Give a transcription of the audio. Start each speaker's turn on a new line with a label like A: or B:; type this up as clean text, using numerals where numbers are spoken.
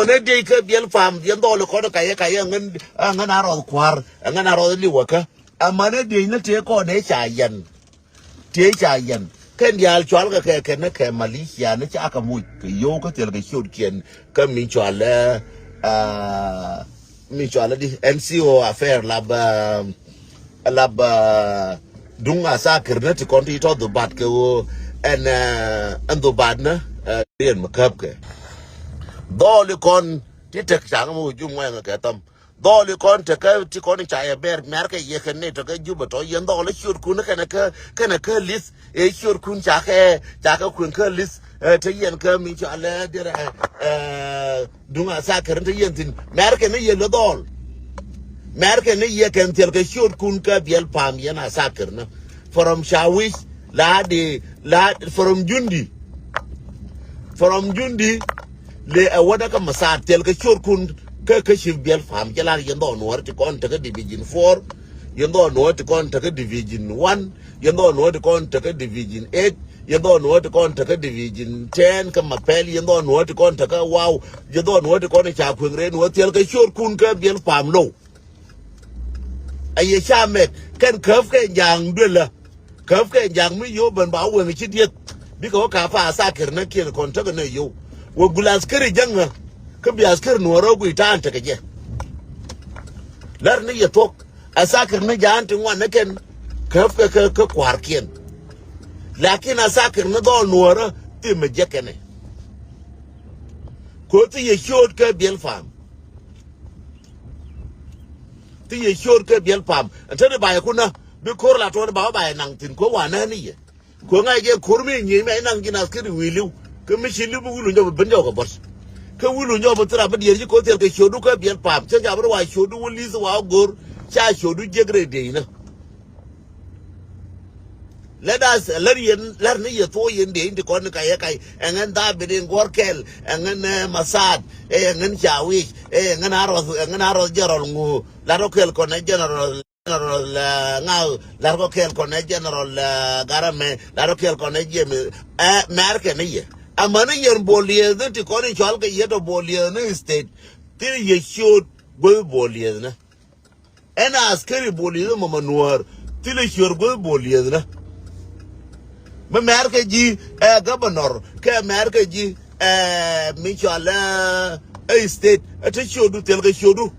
A: ne de ke biel fam yendo le ko ka ye ngan aro kwar ngan aro li waka amane de ne te ko ne cha yan te cha yan ken yal chwal ka ke ne ke Malaysia ne cha ka mu ke yo ka tel ke shot kien ka mi chwala di NCO affaire lab dunga sa kirne ti konti to do bat ke wo en do bad na yen makap ke dole kon ti tek chang mu ju ngwen ke tam dole kon te ka ti kon cha ya ber mer ke ye ke ne to ke ju to yen dole shur kun ke lis e shur kun cha ka kun ke lis te yen ke mi cha le dire dunga sa kirne te yen tin mer ke ne ye lo dol mer ke ne ye ken tel ke shur kun ka biel pam yana sa kirne from shawish from jundi le wada ka masar tel ka shur kun ka shif biel fam jala yendo no ti kon ta division 4 yendo no ti kon ta division 1 yendo no ti kon ta division 8 yendo no ti kon ta division 10 ka mapel yendo no ti kon ta wow yendo no ti kon cha kwengre no tel ka shur kun ka biel fam no aye chamet kan kaf ke yang dula kaf ke yang mi yo ban ba wen chi diet bi ko ka fa sa kirna kin kon ta ne yo wo gulas kiri janga ka bi askar no ro gu ta anta ke je lar ne yetok asakir ne janti ngwan ken kaf ka kwar kien lakin asakir ne do no ti me je kene ko ti ye shot ka biel fam ti ye short ke biel pam ante ba ku na bi kor la to ba nang tin ko wa na ni ye ko ngai ge kor mi ni me nang gina skiri wilu ke mi shilu bu wulu nyob ben ko bos ke wulu nyob tra ba di ko tel ke shodu ke biel pam che ja wa shodu wuli so wa gor cha shodu jegre de na lar ni ye to yen de indi ko ni kai engan da be ngor kel engan masad engan chawi engan aro jarol ngu la rokel ko ne general ngau la rokel ko ne general garame la rokel ko ne jemi merke ne ye amana yer bolie de ti ko ni chal ke ye to bolie ne state ti ye shoot go bolie na ena askari bolie mo manuar ti le shor go bolie na me merke ji governor ke merke ji mi chala state ate shodu tel ke shodu